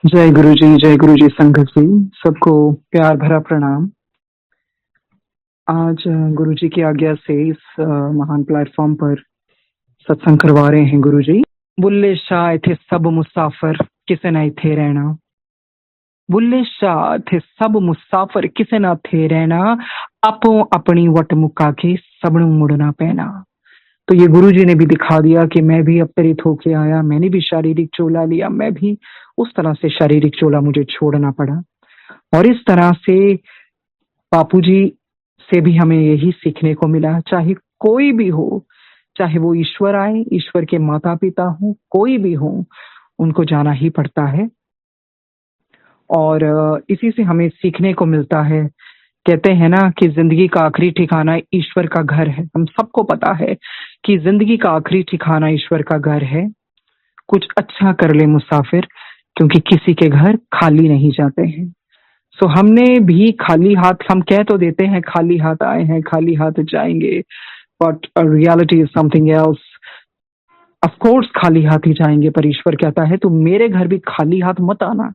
जय गुरु जी संगत जी। सबको प्यार भरा प्रणाम। आज गुरु जी की आज्ञा से इस महान प्लेटफॉर्म पर सत्संग करवा रहे हैं गुरु जी। बुल्ले शाह थे सब मुसाफिर किसे ना थे रहना। बुल्ले शाह थे सब मुसाफिर किसे ना थे रहना। अपो अपनी वट मुका के सबनु मुड़ना पैना। तो ये गुरु जी ने भी दिखा दिया कि मैं भी अवतरित होके आया, मैंने भी शारीरिक चोला लिया, मैं भी उस तरह से शारीरिक चोला मुझे छोड़ना पड़ा। और इस तरह से बापू जी से भी हमें यही सीखने को मिला, चाहे कोई भी हो, चाहे वो ईश्वर आए, ईश्वर के माता पिता हो, कोई भी हो, उनको जाना ही पड़ता है। और इसी से हमें सीखने को मिलता है। कहते हैं ना कि जिंदगी का आखिरी ठिकाना ईश्वर का घर है। हम सबको पता है कि जिंदगी का आखिरी ठिकाना ईश्वर का घर है। कुछ अच्छा कर ले मुसाफिर, क्योंकि किसी के घर खाली नहीं जाते हैं। सो हमने भी खाली हाथ, हम कह तो देते हैं खाली हाथ आए हैं, खाली हाथ जाएंगे, but reality is something else. Of course खाली हाथ ही जाएंगे, पर ईश्वर कहता है तुम मेरे घर भी खाली हाथ मत आना।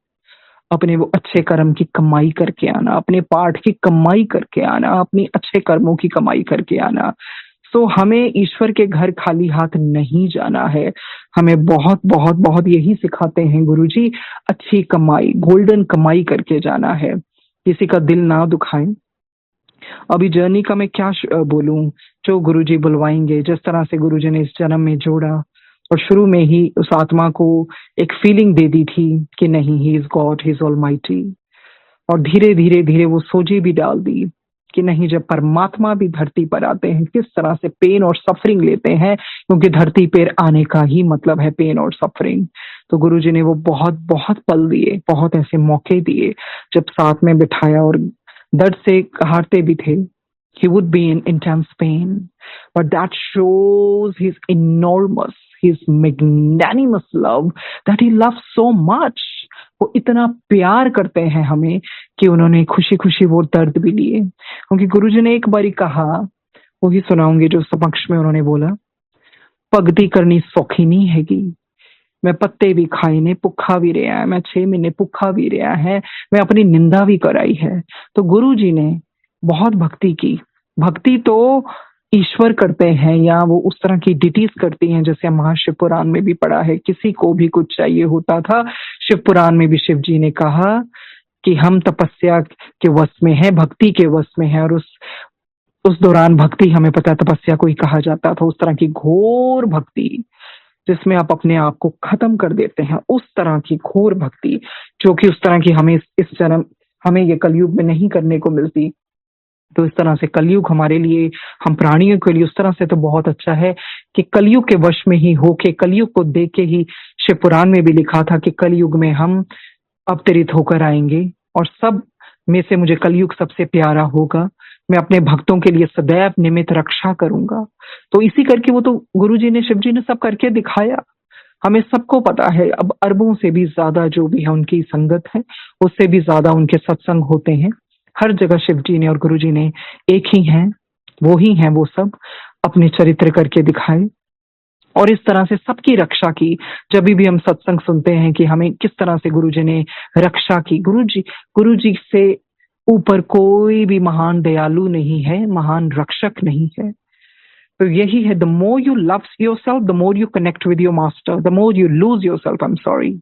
अपने वो अच्छे कर्म की कमाई करके आना, अपने पाठ की कमाई करके आना, अपनी अच्छे कर्मों की कमाई करके आना। सो हमें ईश्वर के घर खाली हाथ नहीं जाना है। हमें बहुत बहुत बहुत यही सिखाते हैं गुरुजी, अच्छी कमाई, गोल्डन कमाई करके जाना है, किसी का दिल ना दुखाएं। अभी जर्नी का मैं क्या बोलूं, जो गुरुजी बुलवाएंगे, जिस तरह से गुरुजी ने इस जन्म में जोड़ा और शुरू में ही उस आत्मा को एक फीलिंग दे दी थी कि नहीं, he is God, he is almighty. और धीरे धीरे धीरे वो सोची भी डाल दी कि नहीं, जब परमात्मा भी धरती पर आते हैं किस तरह से पेन और सफरिंग लेते हैं, क्योंकि धरती पर आने का ही मतलब है पेन और सफरिंग। तो गुरुजी ने वो बहुत बहुत पल दिए, बहुत ऐसे मौके दिए जब साथ में बिठाया और दर्द से हारते भी थे। He would be in intense pain, but that shows his enormous, his magnanimous love, that he loves so much. वो इतना प्यार करते हैं हमें कि उन्होंने खुशी खुशी वो दर्द भी लिए। क्योंकि गुरुजी ने एक बारी कहा, वो ही सुनाऊंगी जो समक्ष में उन्होंने बोला, भगती करनी सौखी नहीं हैगी। मैं पत्ते भी खाए ने, भुखा भी रहा है, मैं 6 महीने भुखा भी रहा है, मैं अपनी निंदा भी कराई है। तो गुरु जी ने बहुत भक्ति की। भक्ति तो ईश्वर करते हैं या वो उस तरह की डिटीज करती हैं, जैसे महाशिव पुराण में भी पढ़ा है, किसी को भी कुछ चाहिए होता था, शिव पुराण में भी शिव जी ने कहा कि हम तपस्या के वश में है, भक्ति के वश में है। और उस दौरान भक्ति, हमें पता है तपस्या को ही कहा जाता था, उस तरह की घोर भक्ति जिसमें आप अपने आप को खत्म कर देते हैं, उस तरह की घोर भक्ति, जो कि उस तरह की हमें इस जन्म, हमें ये कलयुग में नहीं करने को मिलती। तो इस तरह से कलयुग हमारे लिए, हम प्राणियों के लिए उस तरह से तो बहुत अच्छा है कि कलयुग के वश में ही होके, कलयुग को देख के ही, शिव पुराण में भी लिखा था कि कलयुग में हम अवतरित होकर आएंगे और सब में से मुझे कलयुग सबसे प्यारा होगा। मैं अपने भक्तों के लिए सदैव निमित्त रक्षा करूंगा। तो इसी करके वो तो गुरु जी ने, शिव जी ने सब करके दिखाया। हमें सबको पता है, अब अरबों से भी ज्यादा जो भी है उनकी संगत है, उससे भी ज्यादा उनके सत्संग होते हैं। हर जगह शिव जी ने और गुरु जी ने एक ही हैं, वो ही हैं, वो सब अपने चरित्र करके दिखाए और इस तरह से सबकी रक्षा की। जब भी हम सत्संग सुनते हैं कि हमें किस तरह से गुरु जी ने रक्षा की, गुरु जी से ऊपर कोई भी महान दयालु नहीं है, महान रक्षक नहीं है। तो यही है, the more you love your self, the more you connect with your master, the more you lose your self, I am sorry.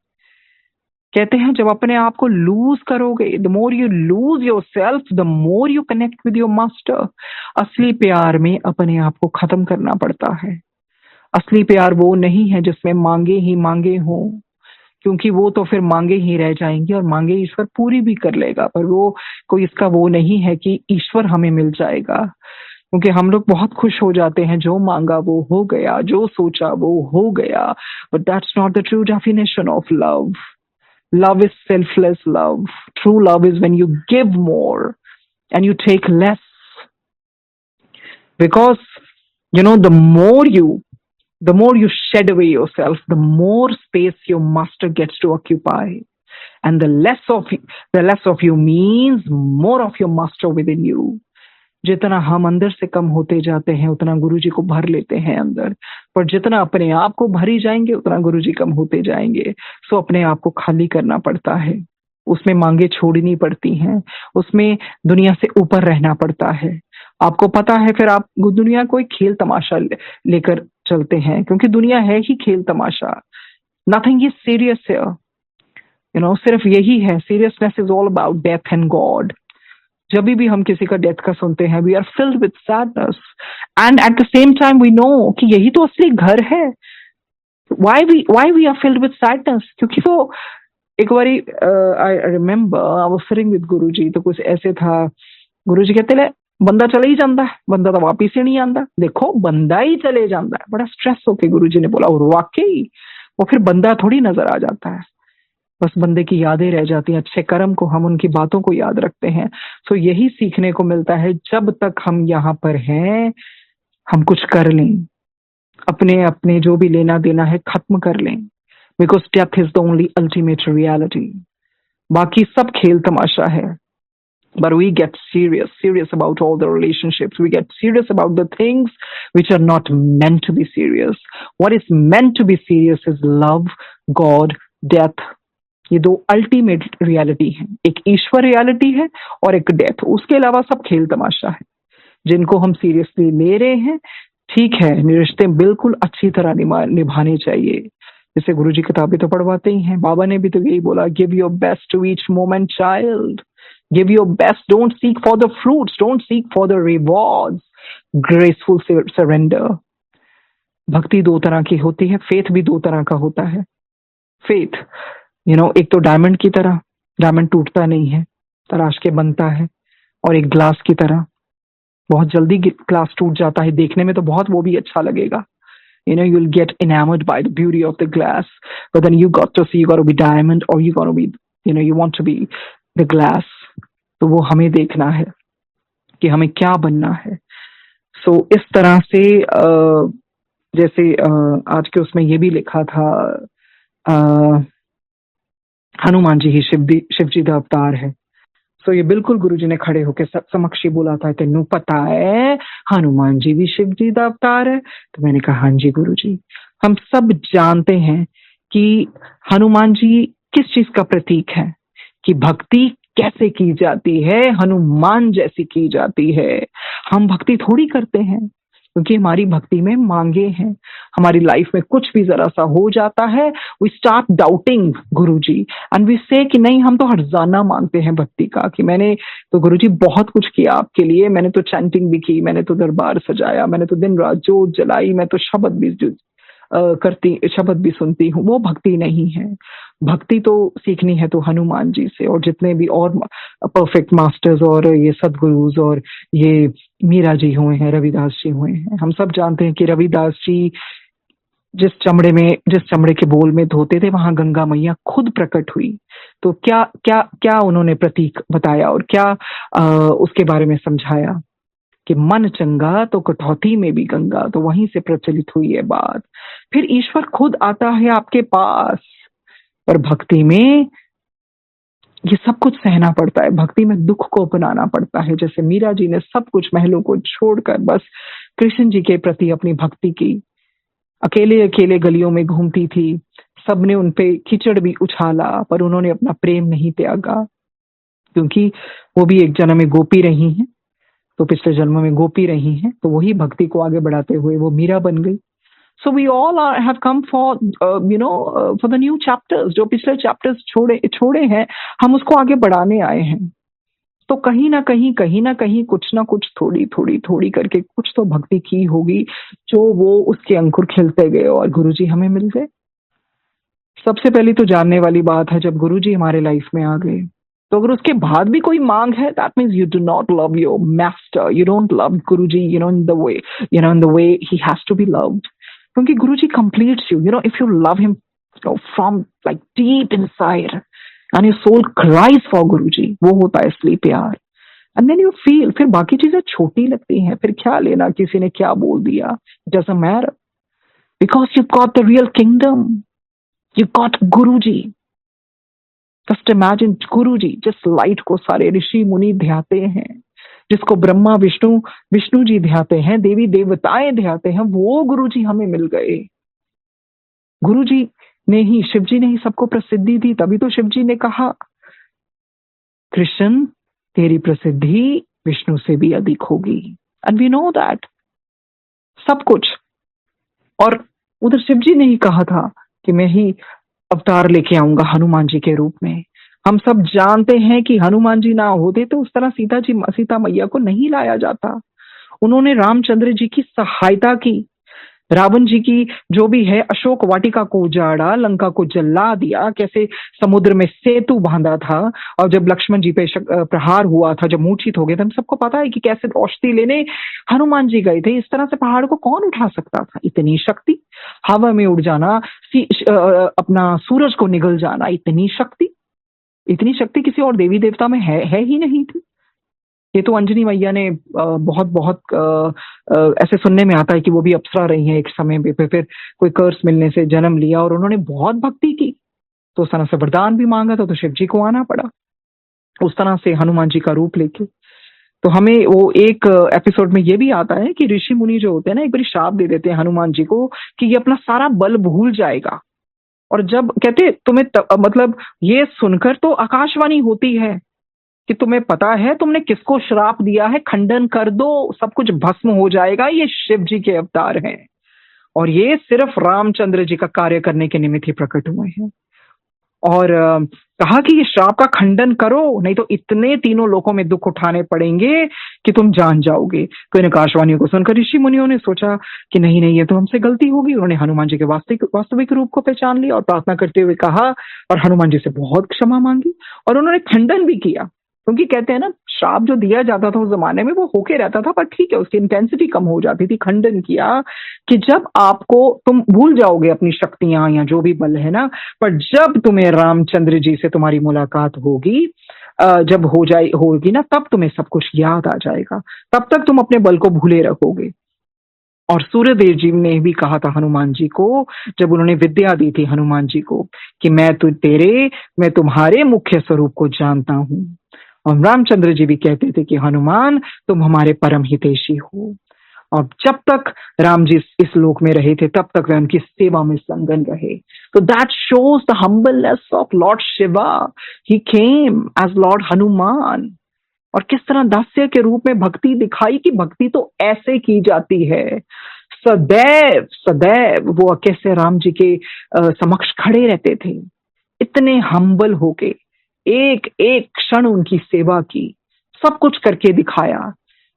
कहते हैं जब अपने आप को लूज करोगे, the more you lose your self, the more you connect with your master. असली प्यार में अपने आप को खत्म करना पड़ता है। असली प्यार वो नहीं है जिसमें मांगे ही मांगे हो, क्योंकि वो तो फिर मांगे ही रह जाएंगे और मांगे ईश्वर पूरी भी कर लेगा, पर वो कोई इसका वो नहीं है कि ईश्वर हमें मिल जाएगा। क्योंकि हम लोग बहुत खुश हो जाते हैं, जो मांगा वो हो गया, जो सोचा वो हो गया, but that's not the true definition of love. Love is selfless love. True love is when you give more and you take less, because the more you shed away yourself, the more space your master gets to occupy. And the less of you means more of your master within you. जितना हम अंदर से कम होते जाते हैं उतना गुरुजी को भर लेते हैं अंदर, पर जितना अपने आप को भरी जाएंगे उतना गुरुजी कम होते जाएंगे। सो अपने आप को खाली करना पड़ता है, उसमें मांगे छोड़नी पड़ती हैं, उसमें दुनिया से ऊपर रहना पड़ता है। आपको पता है, फिर आप दुनिया को एक खेल तमाशा लेकर चलते हैं, क्योंकि दुनिया है ही खेल तमाशा। नथिंग इज सीरियस हियर, सिर्फ यही है, seriousness is all about death and God. जब भी हम किसी का डेथ का सुनते हैं, we are filled with sadness, and at the same time we know कि यही तो असली घर है। Why we are filled with sadness? क्योंकि वो एक बारी I remember I was sitting with Guruji, तो कुछ ऐसे था, गुरुजी कहते ले बंदा चले ही जाता है, बंदा तो वापिस ही नहीं आता। देखो बंदा ही चले जाता है। बड़ा स्ट्रेस होके गुरुजी ने बोला, और वाकई वो फिर बंदा थोड़ी नजर आ जाता है, बस बंदे की यादें रह जाती हैं। अच्छे कर्म को, हम उनकी बातों को याद रखते हैं। सो यही सीखने को मिलता है, जब तक हम यहाँ पर हैं हम कुछ कर लें, अपने अपने जो भी लेना देना है खत्म कर लें, because death is the only ultimate reality. बाकी सब खेल तमाशा है। But we get serious about all the relationships. We get serious about the things which are not meant to be serious. What is meant to be serious is love, God, death. ये दो ultimate reality है, एक ईश्वर reality है और एक death. उसके अलावा सब खेल तमाशा है जिनको हम सीरियसली ले रहे हैं। ठीक है, रिश्ते बिल्कुल अच्छी तरह निभाने चाहिए, जैसे गुरुजी किताबें तो पढ़वाते ही हैं। बाबा ने भी तो यही बोला, give your best to each moment child, give your best, don't seek for the fruits, don't seek for the rewards, graceful surrender. भक्ति दो तरह की होती है, फेथ भी दो तरह का होता है। फेथ एक तो डायमंड की तरह, डायमंड टूटता नहीं है, तराश के बनता है, और एक ग्लास की तरह, बहुत जल्दी ग्लास टूट जाता है, देखने में तो बहुत वो भी अच्छा लगेगा, you'll get enamored by the beauty of the glass, but then you got to be diamond, or you got to be, you want to be the glass. तो वो हमें देखना है कि हमें क्या बनना है। सो इस तरह से जैसे आज के उसमें ये भी लिखा था, हनुमान जी ही शिव जी का अवतार है। सो ये बिल्कुल गुरुजी ने खड़े होकर समक्ष ही बोला था, तेनू पता है हनुमान जी भी शिव जी का अवतार है? तो मैंने कहा हाँ जी गुरुजी, हम सब जानते हैं कि हनुमान जी किस चीज का प्रतीक है, कि भक्ति कैसे की जाती है, हनुमान जैसी की जाती है। हम भक्ति थोड़ी करते हैं, क्योंकि हमारी भक्ति में मांगे हैं। हमारी लाइफ में कुछ भी जरा सा हो जाता है, we start doubting Guruji, and we say कि नहीं, हम तो हर्जाना मांगते हैं भक्ति का, कि मैंने तो गुरुजी बहुत कुछ किया आपके लिए, मैंने तो चैंटिंग भी की, मैंने तो दरबार सजाया, मैंने तो दिन रात जोत जलाई, मैं तो शब्द भी शब्द भी सुनती हूँ। वो भक्ति नहीं है। भक्ति तो सीखनी है तो हनुमान जी से, और जितने भी और परफेक्ट मास्टर्स और ये सदगुरुज और ये मीरा जी हुए हैं, रविदास जी हुए हैं। हम सब जानते हैं कि रविदास जी जिस चमड़े के बोल में धोते थे, वहां गंगा मैया खुद प्रकट हुई। तो क्या क्या क्या उन्होंने प्रतीक बताया और क्या उसके बारे में समझाया कि मन चंगा तो कटौती में भी गंगा। तो वहीं से प्रचलित हुई है बात। फिर ईश्वर खुद आता है आपके पास, पर भक्ति में ये सब कुछ सहना पड़ता है, भक्ति में दुख को अपनाना पड़ता है। जैसे मीरा जी ने सब कुछ महलों को छोड़कर बस कृष्ण जी के प्रति अपनी भक्ति की, अकेले अकेले गलियों में घूमती थी, सबने उनपे कीचड़ भी उछाला, पर उन्होंने अपना प्रेम नहीं त्यागा, क्योंकि वो भी एक जन्म में गोपी रही हैं, तो पिछले जन्म में गोपी रही हैं, तो वही भक्ति को आगे बढ़ाते हुए वो मीरा बन गई। So we all have come for for the new chapters, जो पिछले चैप्टर्स छोड़े हैं, हम उसको आगे बढ़ाने आए हैं। तो कहीं ना कहीं कुछ ना कुछ थोड़ी करके कुछ तो भक्ति की होगी, जो वो उसके अंकुर खिलते गए और गुरुजी हमें मिल गए। सबसे पहली तो जानने वाली बात है, जब गुरुजी हमारे लाइफ में आ गए, तो अगर उसके बाद भी कोई मांग है, that means you do not love your master, you don't love Guruji in the way he has to be loved. क्योंकि Guruji completes you, if you love him from like deep inside and your soul cries for गुरुजी, वो होता है असली प्यार। And then you feel, फिर बाकी चीजें छोटी लगती हैं, फिर क्या लेना किसी ने क्या बोल दिया, it doesn't matter, because you've got the real kingdom, you've got Guruji. Just imagine गुरुजी जिस लाइट को सारे ऋषि मुनि ध्याते हैं, जिसको ब्रह्मा विष्णु विष्णु जी ध्याते हैं, देवी देवताएं ध्याते हैं, वो गुरु जी हमें मिल गए। गुरु जी ने ही, शिव जी ने ही सबको प्रसिद्धि दी। तभी तो शिव जी ने कहा, कृष्ण तेरी प्रसिद्धि विष्णु से भी अधिक होगी। एंड वी नो दैट सब कुछ। और उधर शिव जी ने ही कहा था कि मैं ही अवतार लेके आऊंगा हनुमान जी के रूप में। हम सब जानते हैं कि हनुमान जी ना होते तो उस तरह सीता मैया को नहीं लाया जाता। उन्होंने रामचंद्र जी की सहायता की। रावण जी की जो भी है, अशोक वाटिका को उजाड़ा, लंका को जला दिया, कैसे समुद्र में सेतु बांधा था। और जब लक्ष्मण जी पे प्रहार हुआ था, जब मूर्छित हो गए थे, हम सबको पता है कि कैसे औषधि लेने हनुमान जी गए थे। इस तरह से पहाड़ को कौन उठा सकता था? इतनी शक्ति, हवा में उड़ जाना, अपना सूरज को निगल जाना, इतनी शक्ति किसी और देवी देवता में है ही नहीं थी। ये तो अंजनी मैया ने बहुत बहुत ऐसे सुनने में आता है कि वो भी अप्सरा रही हैं एक समय पे, फिर कोई कर्स मिलने से जन्म लिया और उन्होंने बहुत भक्ति की, तो उस तरह से वरदान भी मांगा था, तो शिव जी को आना पड़ा उस तरह से हनुमान जी का रूप लेके। तो हमें वो एक एपिसोड में ये भी आता है कि ऋषि मुनि जो होते हैं ना, एक बार श्राप दे देते हैं हनुमान जी को कि ये अपना सारा बल भूल जाएगा। और जब कहते तुम्हें मतलब ये सुनकर तो आकाशवाणी होती है कि तुम्हें पता है तुमने किसको श्राप दिया है, खंडन कर दो, सब कुछ भस्म हो जाएगा। ये शिव जी के अवतार हैं और ये सिर्फ रामचंद्र जी का कार्य करने के निमित्त ही प्रकट हुए हैं। और कहा कि ये श्राप का खंडन करो, नहीं तो इतने तीनों लोकों में दुख उठाने पड़ेंगे कि तुम जान जाओगे। तो इन आकाशवाणियों को सुनकर ऋषि मुनियों ने सोचा कि नहीं नहीं, ये तो हमसे गलती होगी। उन्होंने हनुमान जी के वास्तविक रूप को पहचान लिया और प्रार्थना करते हुए कहा और हनुमान जी से बहुत क्षमा मांगी। और उन्होंने खंडन भी किया, क्योंकि कहते हैं ना, श्राप जो दिया जाता था उस जमाने में वो होके रहता था, पर ठीक है, उसकी इंटेंसिटी कम हो जाती थी। खंडन किया कि जब आपको, तुम भूल जाओगे अपनी शक्तियां या जो भी बल है ना, पर जब तुम्हें रामचंद्र जी से तुम्हारी मुलाकात होगी, जब होगी ना, तब तुम्हें सब कुछ याद आ जाएगा, तब तक तुम अपने बल को भूले रखोगे। और सूर्यदेव जी ने भी कहा था हनुमान जी को, जब उन्होंने विद्या दी थी हनुमान जी को, कि मैं तुम्हारे मुख्य स्वरूप को जानता हूं। और रामचंद्र जी भी कहते थे कि हनुमान तुम हमारे परम हितैषी हो। और जब तक राम जी इस लोक में रहे थे तब तक वे उनकी सेवा में संगन रहे। तो that shows the humbleness of lord Shiva. He came as lord Hanuman. और किस तरह दास्य के रूप में भक्ति दिखाई, कि भक्ति तो ऐसे की जाती है। सदैव सदैव वो कैसे राम जी के समक्ष खड़े रहते थे, इतने हम्बल होके, एक एक क्षण उनकी सेवा की, सब कुछ करके दिखाया।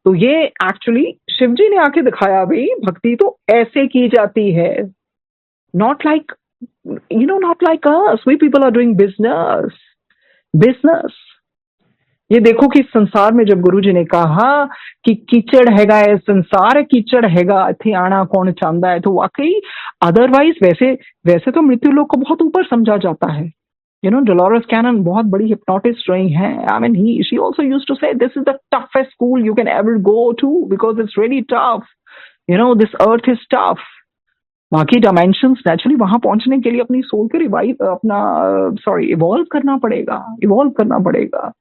तो ये एक्चुअली शिव जी ने आके दिखाया, भाई भक्ति तो ऐसे की जाती है। Not like not like us, we people are doing business. ये देखो कि संसार में जब गुरु जी ने कहा कि कीचड़ हैगा है संसार, कीचड़ हैगा इथे आना कौन चाहता है, तो वाकई अदरवाइज वैसे तो मृत्यु लोक को बहुत ऊपर समझा जाता है। डोलोरेस कैनन बहुत बड़ी हिप्नोटिस्ट रही हैं। I mean she also used to say this is the toughest school you can ever go to because it's really tough. This earth is tough. बाकी डायमेंशंस नेचुरली वहां पहुंचने के लिए अपनी सोल को इवॉल्व करना पड़ेगा।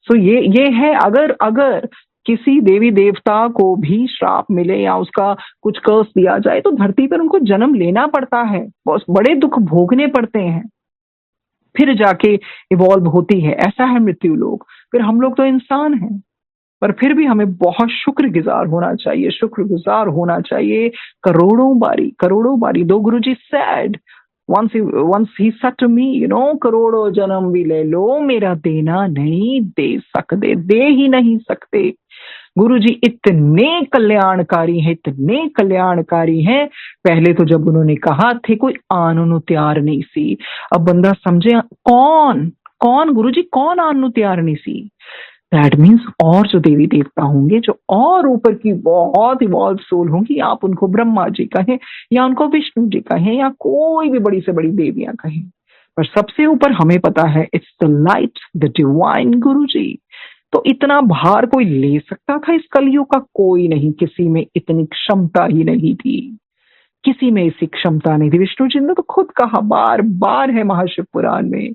सो ये है, अगर किसी देवी देवता को भी श्राप मिले या उसका कुछ कर्स दिया जाए तो धरती पर उनको जन्म लेना पड़ता है, बहुत बड़े दुख भोगने पड़ते हैं, फिर जाके इवॉल्व होती है। ऐसा है मृत्यु लोक। फिर हम लोग तो इंसान हैं, पर फिर भी हमें बहुत शुक्रगुजार होना चाहिए करोड़ों बारी। दो गुरुजी said once he said to me, करोड़ों जन्म भी ले लो मेरा देना नहीं दे ही नहीं सकते। गुरुजी इतने कल्याणकारी हैं। पहले तो जब उन्होंने कहा थे कोई आननु त्यार नहीं सी। अब बंदा समझे कौन गुरुजी, कौन आननु त्यार नहीं सी। दैट मीन्स और जो देवी देवता होंगे, जो और ऊपर की बहुत इवॉल्व सोल होंगी, आप उनको ब्रह्मा जी कहें या उनको विष्णु जी कहें या कोई भी बड़ी से बड़ी देवियां कहें, पर सबसे ऊपर हमें पता है it's the light, the divine गुरु जी। तो इतना भार कोई ले सकता था इस कलयुग का? कोई नहीं। किसी में इतनी क्षमता ही नहीं थी, किसी में ऐसी क्षमता नहीं थी। विष्णु जी ने तो खुद कहा बार बार है महाशिव पुराण में,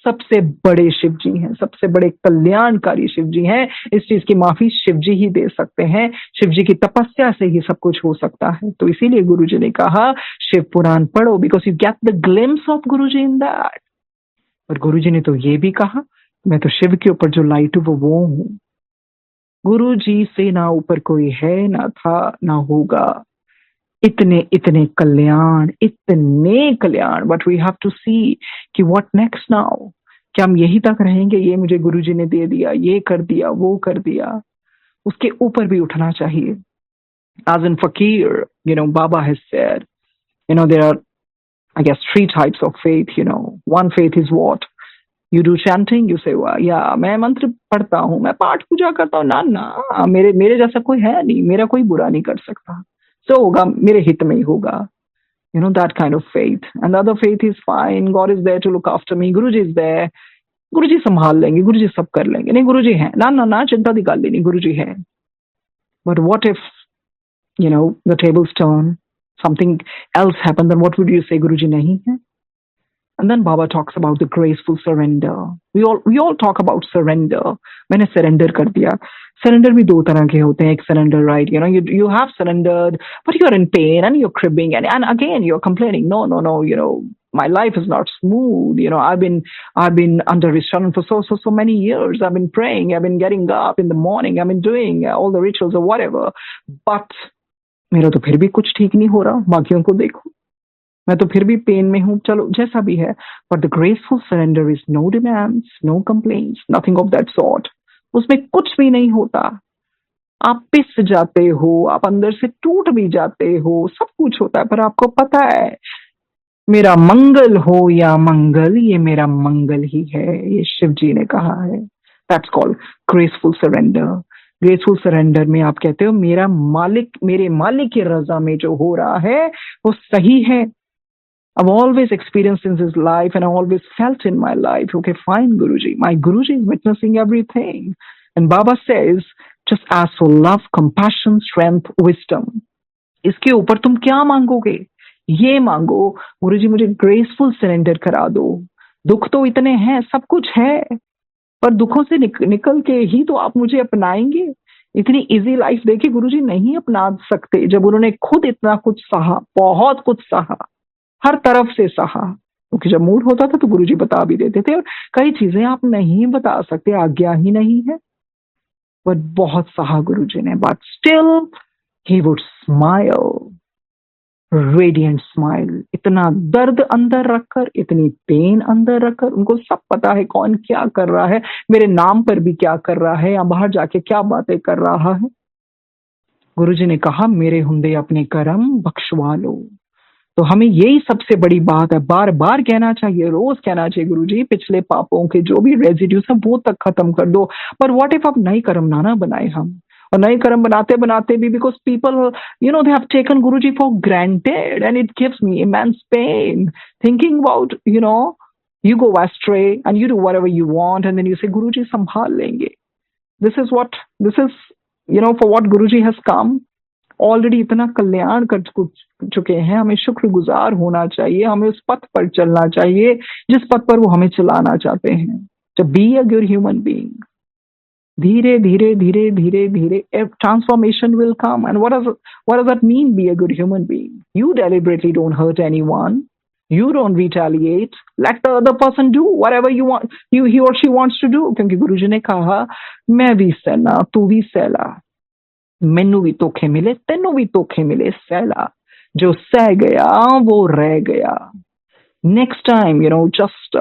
सबसे बड़े शिव जी हैं, सबसे बड़े कल्याणकारी शिव जी हैं। इस चीज की माफी शिव जी ही दे सकते हैं, शिव जी की तपस्या से ही सब कुछ हो सकता है। तो इसीलिए गुरु जी ने कहा शिव पुराण पढ़ो, because you get the glimpse of Guru ji in that. और गुरु जी ने तो ये भी कहा मैं तो शिव के ऊपर जो लाइट हूं वो हूं। गुरु जी से ना ऊपर कोई है, ना था, ना होगा। इतने इतने कल्याण, इतने कल्याण, बट वी हैव टू सी कि व्हाट नेक्स्ट नाउ। क्या हम यही तक रहेंगे, ये मुझे गुरुजी ने दे दिया, ये कर दिया, वो कर दिया? उसके ऊपर भी उठना चाहिए। As in Fakir, Baba has said, there are, I guess, three types of faith. One faith is what? You do chanting, you say, वाह या मैं मंत्र पढ़ता हूँ, मैं पाठ पूजा करता हूँ, ना ना, मेरे मेरे जैसा कोई है नहीं, मेरा कोई बुरा नहीं कर सकता, जो होगा मेरे हित में ही होगा। That kind of faith. And the other faith is fine, God is there to look after me, Guruji is there, गुरुजी संभाल लेंगे, गुरुजी सब कर लेंगे। नहीं, गुरुजी है ना, ना ना, चिंता दी गल ही नहीं, गुरुजी है। But what if, the tables turn, something else happened, then what would you say? Guruji nahi hai? And then Baba talks about the graceful surrender. We all talk about surrender. मैंने surrender कर दिया। Surrender भी दो तरह के होते हैं। एक surrender, right? You have surrendered, but you're in pain and you're cribbing, and again you're complaining. No, no, no. My life is not smooth. I've been under restraint for so many years. I've been praying. I've been getting up in the morning. I've been doing all the rituals or whatever. But मेरा तो फिर भी कुछ ठीक नहीं हो रहा। बाकियों को देखो, मैं तो फिर भी पेन में हूं। चलो जैसा भी है, but the graceful surrender is no demands, no complaints, nothing of that sort. उसमें कुछ भी नहीं होता। आप पिस जाते हो, आप अंदर से टूट भी जाते हो, सब कुछ होता है, पर आपको पता है मेरा मंगल हो या मंगल, ये मेरा मंगल ही है, ये शिव जी ने कहा है। That's called graceful surrender. Graceful surrender में आप कहते हो मेरा मालिक, मेरे मालिक की रजा में जो हो रहा है वो सही है। I've always experienced in this life and I always felt in my life, okay, fine, Guruji. My Guruji is witnessing everything. And Baba says, just ask for love, compassion, strength, wisdom. इसके ऊपर तुम क्या मांगोगे? ये मांगो, गुरुजी मुझे graceful surrender करा दो। दुख तो इतने हैं, सब कुछ है, पर दुखों से निकल के ही तो आप मुझे अपनाएंगे। इतनी इजी लाइफ देके गुरुजी नहीं अपना सकते, जब उन्होंने खुद इतना कुछ सहा, बहुत कुछ सहा, हर तरफ से सहा। क्योंकि जब मूड होता था तो गुरुजी बता भी देते थे, और कई चीजें आप नहीं बता सकते, आज्ञा ही नहीं है। बट बहुत सहा गुरुजी ने, but still he would smile, radiant smile. इतना दर्द अंदर रखकर, इतनी पेन अंदर रखकर, उनको सब पता है कौन क्या कर रहा है, मेरे नाम पर भी क्या कर रहा है, या बाहर जाके क्या बातें कर रहा है। गुरुजी ने कहा मेरे हुंदे अपने कर्म बख्शवा लो। तो हमें यही सबसे बड़ी बात है, बार बार कहना चाहिए, रोज कहना चाहिए, गुरुजी पिछले पापों के जो भी रेजिड्यूज है वो तक खत्म कर दो। पर व्हाट इफ अब नई कर्म ना बनाए हम, और नई कर्म बनाते बनाते भी, because people they have taken Guruji for granted and it gives me immense pain thinking about you go astray and you do whatever you want and then you say Guruji संभाल लेंगे। this is for what Guruji has come। Already इतना कल्याण कर चुके हैं, हमें शुक्रगुजार होना चाहिए, हमें उस पथ पर चलना चाहिए जिस पथ पर वो हमें चलाना चाहते हैं। तो B a good human being. धीरे धीरे धीरे धीरे धीरे transformation will come. And what does that mean, be a good human being? You deliberately don't hurt anyone, you don't retaliate, let the other person do whatever you want, he or she wants to do। क्योंकि गुरुजी ने कहा मैं भी सहना, तू भी सहला, मैनू भी धोखे मिले, तेनू भी धोखे मिले, सहला, जो सह गया वो रह गया। Next time, just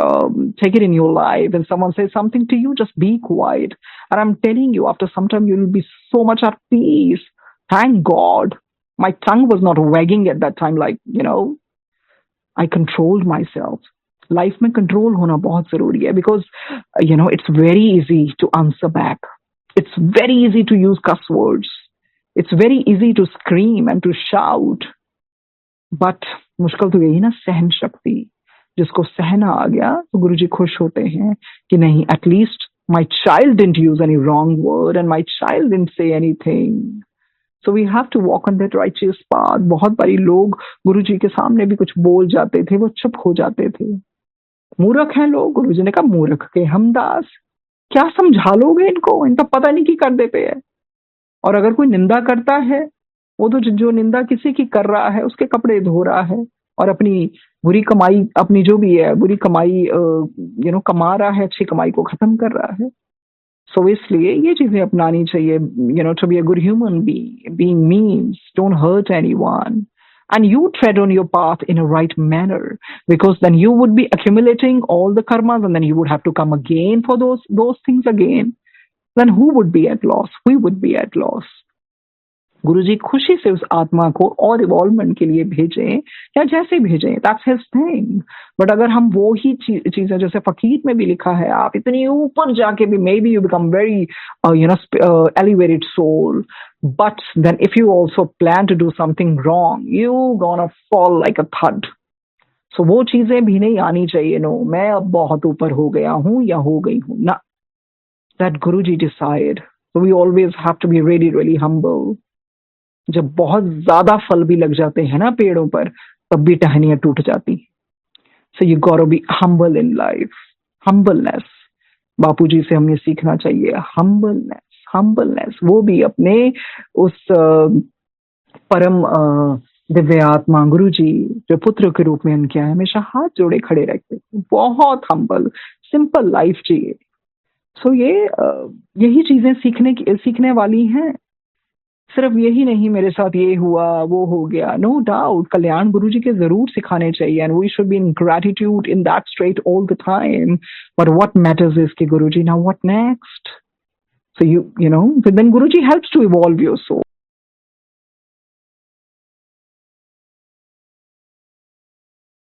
take it in your life. When someone says something to you, just be quiet. And I'm telling you, after some time, you will be so much at peace. Thank God. My tongue was not wagging at that time, like, I controlled myself. Life में control होना बहुत जरूरी है, because, it's very easy to answer back. It's very easy to use cuss words. It's very easy to scream and to shout. But मुश्किल तो यही ना, सहन शक्ति। जिसको सहना आ गया तो गुरुजी खुश होते हैं कि नहीं, at least my child didn't use any wrong word and my child didn't say anything. So we have to walk on that righteous path. बहुत बारी लोग गुरुजी के सामने भी कुछ बोल जाते थे, वो चुप हो जाते थे, मूर्ख हैं लोग। गुरुजी ने कहा मूर्ख के हमदास, क्या समझा लोगे इनको, इनको पता नहीं कि कर देते हैं। और अगर कोई निंदा करता है, वो तो जो निंदा किसी की कर रहा है उसके कपड़े धो रहा है और अपनी बुरी कमाई, अपनी जो भी है बुरी कमाई कमा रहा है, अच्छी कमाई को खत्म कर रहा है। सो इसलिए ये चीजें अपनानी चाहिए, to be a good human being means don't hurt anyone and you tread on your path in a right manner, because then you would be accumulating all the karmas and then you would have to come again for those things again. Then who would be at loss? We would be at loss. गुरुजी खुशी से उस आत्मा को और involvement के लिए भेजें या जैसे भेजें, दैट्स हिज थिंग। बट अगर हम वो ही चीजें, जैसे फकीर में भी लिखा है, आप इतनी ऊपर जाके भी may be you become very elevated soul, but then if you also plan to do something wrong you gonna fall like a thud. So वो चीजें भी नहीं आनी चाहिए। नो मैं अब बहुत ऊपर हो गया हूं या हो गई हूं ना, that Guruji decide. So we always have to be really really humble. जब बहुत ज्यादा फल भी लग जाते हैं ना पेड़ों पर, तब भी टहनियां टूट जाती। So you got to be humble in life. Humbleness, Bapuji से हमें सीखना चाहिए। हम्बलनेस, हम्बलनेस, वो भी अपने उस परम दिव्य आत्मा गुरु जी जो पुत्र के रूप में उनके आए, हमेशा हाथ जोड़े खड़े रहते, बहुत हम्बल सिंपल लाइफ चाहिए। सो ये यही चीजें सीखने वाली हैं। सिर्फ यही नहीं मेरे साथ ये हुआ वो हो गया, नो डाउट कल्याण गुरु जी के जरूर सिखाने चाहिए and we should be in gratitude in that state all the time. But what matters is कि Guru ji now what next. So you know, then Guruji helps to evolve your soul.